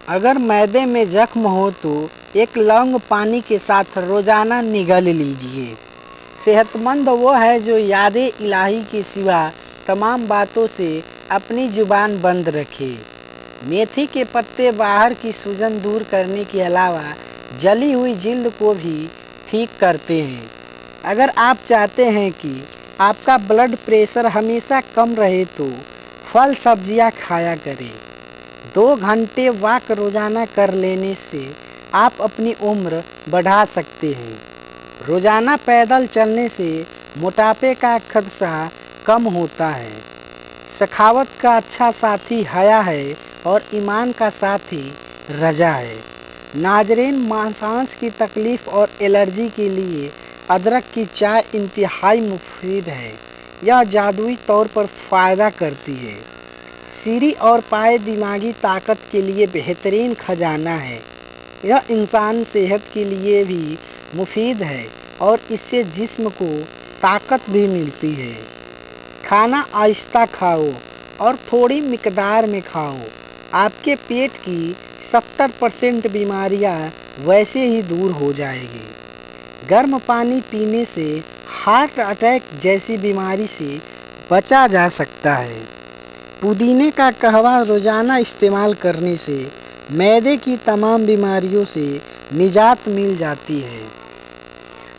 अगर मैदे में जख्म हो तो एक लौंग पानी के साथ रोज़ाना निगल लीजिए। सेहतमंद वो है जो यादें इलाही के सिवा तमाम बातों से अपनी ज़ुबान बंद रखे। मेथी के पत्ते बाहर की सूजन दूर करने के अलावा जली हुई जिल्द को भी ठीक करते हैं। अगर आप चाहते हैं कि आपका ब्लड प्रेशर हमेशा कम रहे तो फल सब्जियां खाया करें। 2 घंटे वॉक रोज़ाना कर लेने से आप अपनी उम्र बढ़ा सकते हैं। रोज़ाना पैदल चलने से मोटापे का खदशा कम होता है। सखावत का अच्छा साथी हया है और ईमान का साथी रजा है। नाजरीन, सांस की तकलीफ़ और एलर्जी के लिए अदरक की चाय इंतहाई मुफीद है। यह जादुई तौर पर फ़ायदा करती है। सीरी और पाए दिमागी ताकत के लिए बेहतरीन खजाना है। यह इंसान सेहत के लिए भी मुफीद है और इससे जिस्म को ताकत भी मिलती है। खाना आहिस्ता खाओ और थोड़ी मिकदार में खाओ। आपके पेट की 70% बीमारियां वैसे ही दूर हो जाएगी। गर्म पानी पीने से हार्ट अटैक जैसी बीमारी से बचा जा सकता है। पुदीने का कहवा रोज़ाना इस्तेमाल करने से मैदे की तमाम बीमारियों से निजात मिल जाती है।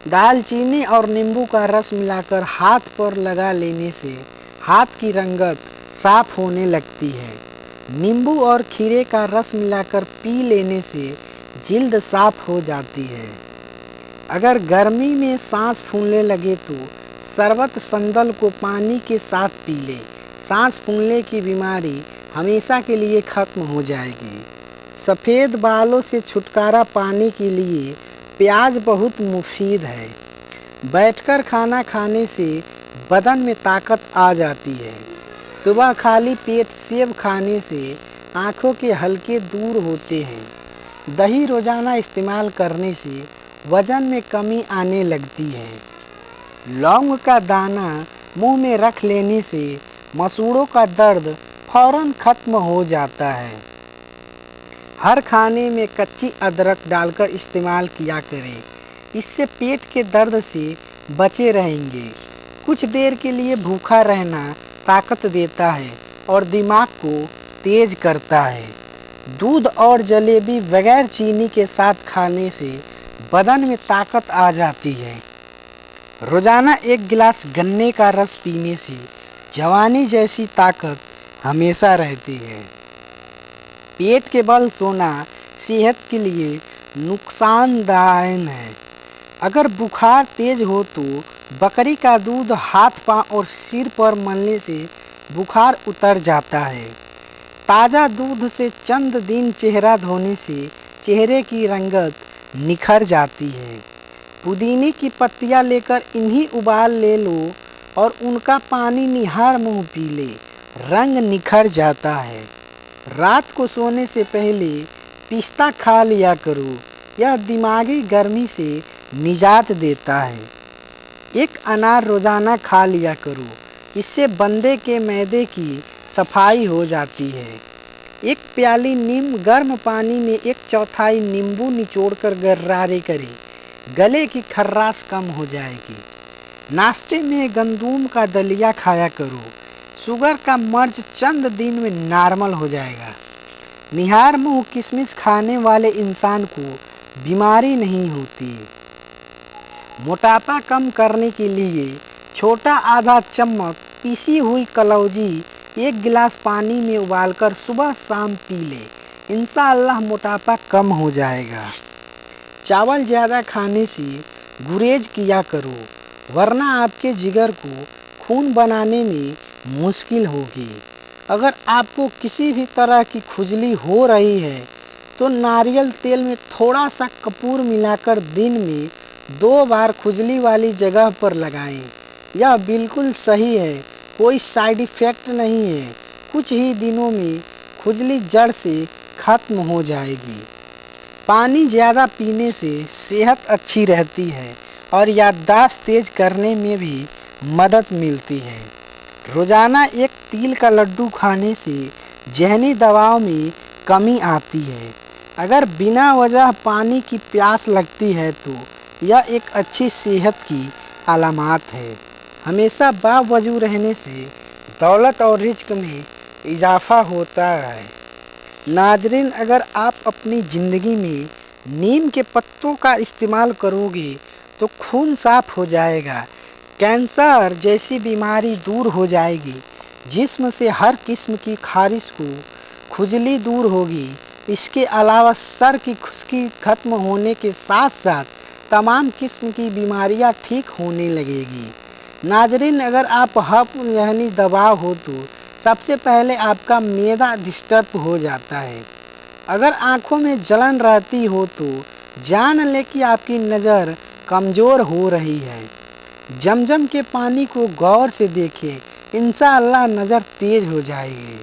दालचीनी और नींबू का रस मिलाकर हाथ पर लगा लेने से हाथ की रंगत साफ होने लगती है। नींबू और खीरे का रस मिलाकर पी लेने से जिल्द साफ हो जाती है। अगर गर्मी में सांस फूलने लगे तो शरबत संदल को पानी के साथ पी लें। सांस फूलने की बीमारी हमेशा के लिए ख़त्म हो जाएगी। सफ़ेद बालों से छुटकारा पाने के लिए प्याज बहुत मुफीद है। बैठकर खाना खाने से बदन में ताकत आ जाती है। सुबह खाली पेट सेब खाने से आँखों के हल्के दूर होते हैं। दही रोज़ाना इस्तेमाल करने से वज़न में कमी आने लगती है। लौंग का दाना मुंह में रख लेने से मसूड़ों का दर्द फ़ौरन ख़त्म हो जाता है। हर खाने में कच्ची अदरक डालकर इस्तेमाल किया करें। इससे पेट के दर्द से बचे रहेंगे। कुछ देर के लिए भूखा रहना ताकत देता है और दिमाग को तेज करता है। दूध और जलेबी बगैर चीनी के साथ खाने से बदन में ताकत आ जाती है। रोज़ाना 1 गिलास गन्ने का रस पीने से जवानी जैसी ताकत हमेशा रहती है। पेट के बल सोना सेहत के लिए नुकसानदायक है। अगर बुखार तेज हो तो बकरी का दूध हाथ पांव और सिर पर मलने से बुखार उतर जाता है। ताज़ा दूध से चंद दिन चेहरा धोने से चेहरे की रंगत निखर जाती है। पुदीने की पत्तियां लेकर इन्हीं उबाल ले लो और उनका पानी निहार मुंह पी ले, रंग निखर जाता है। रात को सोने से पहले पिस्ता खा लिया करो। यह दिमागी गर्मी से निजात देता है। 1 अनार रोज़ाना खा लिया करो। इससे बंदे के मैदे की सफाई हो जाती है। 1 प्याली नीम गर्म पानी में 1/4 नींबू निचोड़कर गरारे करें। गले की खर्राश कम हो जाएगी। नाश्ते में गंदूम का दलिया खाया करो। शुगर का मर्ज चंद दिन में नॉर्मल हो जाएगा। निहार मुंह किशमिश खाने वाले इंसान को बीमारी नहीं होती। मोटापा कम करने के लिए छोटा आधा चम्मच पीसी हुई कलौंजी 1 गिलास पानी में उबालकर सुबह शाम पी ले। इंशाअल्लाह मोटापा कम हो जाएगा। चावल ज़्यादा खाने से गुरेज किया करो, वरना आपके जिगर को खून बनाने में मुश्किल होगी। अगर आपको किसी भी तरह की खुजली हो रही है तो नारियल तेल में थोड़ा सा कपूर मिलाकर दिन में 2 बार खुजली वाली जगह पर लगाएं। यह बिल्कुल सही है, कोई साइड इफ़ेक्ट नहीं है। कुछ ही दिनों में खुजली जड़ से ख़त्म हो जाएगी। पानी ज़्यादा पीने से सेहत अच्छी रहती है और याददाश्त तेज करने में भी मदद मिलती है। रोज़ाना 1 तिल का लड्डू खाने से ज़हनी दबाव में कमी आती है। अगर बिना वजह पानी की प्यास लगती है तो यह एक अच्छी सेहत की अलामत है। हमेशा बावजू रहने से दौलत और रिज्क में इजाफ़ा होता है। नाज़रीन, अगर आप अपनी ज़िंदगी में नीम के पत्तों का इस्तेमाल करोगे तो खून साफ हो जाएगा, कैंसर जैसी बीमारी दूर हो जाएगी, जिस्म से हर किस्म की खारिश को खुजली दूर होगी। इसके अलावा सर की खुश्की खत्म होने के साथ साथ तमाम किस्म की बीमारियां ठीक होने लगेगी। नाजरीन, अगर आप हज़म यानी दबाव हो तो सबसे पहले आपका मैदा डिस्टर्ब हो जाता है। अगर आँखों में जलन रहती हो तो जान ले कि आपकी नज़र कमज़ोर हो रही है। जमजम के पानी को गौर से देखें, इंशाअल्लाह नज़र तेज़ हो जाएगी।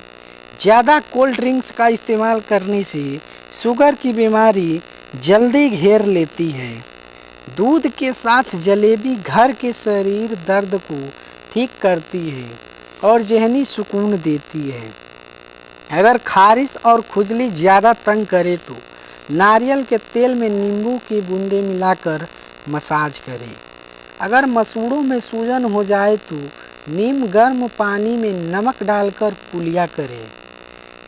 ज़्यादा कोल्ड ड्रिंक्स का इस्तेमाल करने से शुगर की बीमारी जल्दी घेर लेती है। दूध के साथ जलेबी घर के शरीर दर्द को ठीक करती है और ज़हनी सुकून देती है। अगर खारिश और खुजली ज़्यादा तंग करे तो नारियल के तेल में नींबू की बूंदें मिलाकर मसाज करें। अगर मसूड़ों में सूजन हो जाए तो नीम गर्म पानी में नमक डालकर कुलिया करें।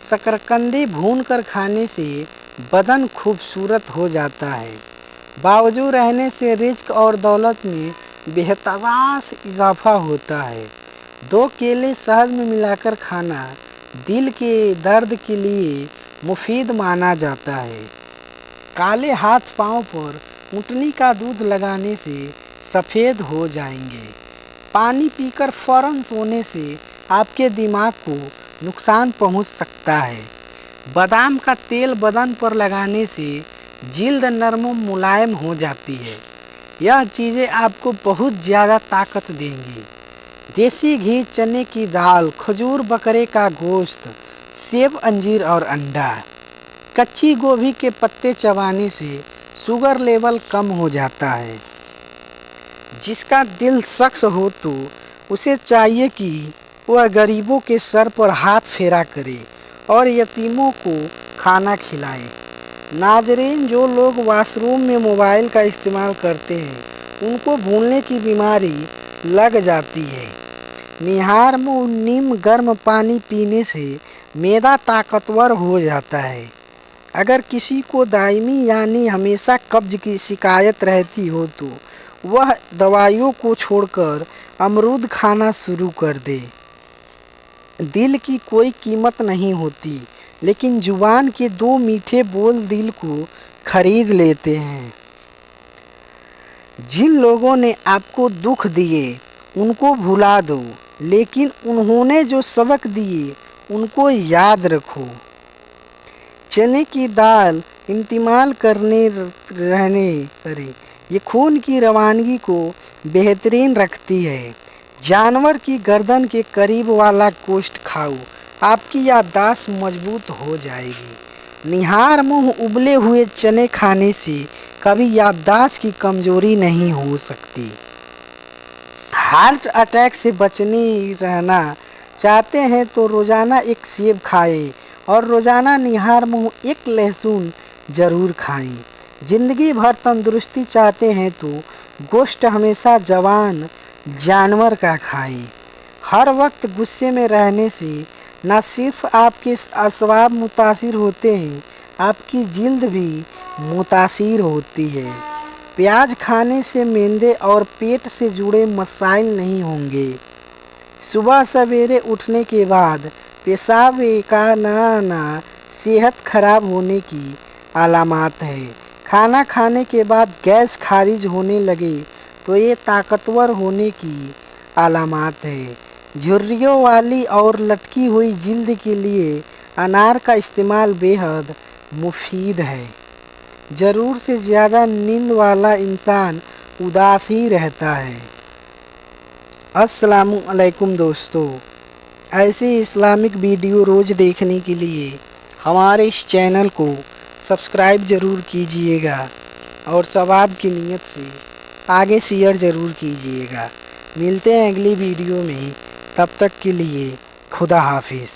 शकरकंदी भूनकर खाने से बदन खूबसूरत हो जाता है। बावजू रहने से रिज्क और दौलत में बेतहाशा इजाफा होता है। 2 केले शहद में मिलाकर खाना दिल के दर्द के लिए मुफीद माना जाता है। काले हाथ पांव पर ऊँटनी का दूध लगाने से सफ़ेद हो जाएंगे। पानी पीकर फ़ौरन सोने से आपके दिमाग को नुकसान पहुंच सकता है। बादाम का तेल बदन पर लगाने से जिल्द नरम मुलायम हो जाती है। यह चीज़ें आपको बहुत ज़्यादा ताकत देंगी। देसी घी, चने की दाल, खजूर, बकरे का गोश्त, सेब, अंजीर और अंडा। कच्ची गोभी के पत्ते चबाने से शुगर लेवल कम हो जाता है। जिसका दिल सख्त हो तो उसे चाहिए कि वह गरीबों के सर पर हाथ फेरा करे और यतीमों को खाना खिलाए। नाजरीन, जो लोग वॉशरूम में मोबाइल का इस्तेमाल करते हैं उनको भूलने की बीमारी लग जाती है। निहार में नीम गर्म पानी पीने से मैदा ताकतवर हो जाता है। अगर किसी को दायमी यानी हमेशा कब्ज की शिकायत रहती हो तो वह दवाइयों को छोड़कर अमरूद खाना शुरू कर दे। दिल की कोई कीमत नहीं होती, लेकिन जुबान के 2 मीठे बोल दिल को खरीद लेते हैं। जिन लोगों ने आपको दुख दिए उनको भुला दो, लेकिन उन्होंने जो सबक दिए उनको याद रखो। चने की दाल इस्तेमाल रहने करें, ये खून की रवानगी को बेहतरीन रखती है। जानवर की गर्दन के करीब वाला गोश्त खाओ, आपकी याददाश्त मजबूत हो जाएगी। निहार मुँह उबले हुए चने खाने से कभी याददाश्त की कमजोरी नहीं हो सकती। हार्ट अटैक से बचने रहना चाहते हैं तो रोज़ाना एक सेब खाएं और रोज़ाना निहार मुँह 1 लहसुन ज़रूर खाएं। ज़िंदगी भर तंदुरुस्ती चाहते हैं तो गोश्त हमेशा जवान जानवर का खाएं। हर वक्त गुस्से में रहने से न सिर्फ आपके अस्वाब मुतासिर होते हैं, आपकी जिल्द भी मुतासिर होती है। प्याज खाने से मैदे और पेट से जुड़े मसाइल नहीं होंगे। सुबह सवेरे उठने के बाद पेशाब का ना आना सेहत खराब होने की अलामत है। खाना खाने के बाद गैस खारिज होने लगे तो ये ताकतवर होने की अलामत है। झुर्रियों वाली और लटकी हुई जिल्द के लिए अनार का इस्तेमाल बेहद मुफीद है। ज़रूर से ज़्यादा नींद वाला इंसान उदास ही रहता है। अस्सलामु अलैकुम दोस्तों, ऐसे इस्लामिक वीडियो रोज़ देखने के लिए हमारे इस चैनल को सब्सक्राइब ज़रूर कीजिएगा और सवाब की नीयत से आगे शेयर ज़रूर कीजिएगा। मिलते हैं अगली वीडियो में, तब तक के लिए खुदा हाफिज़।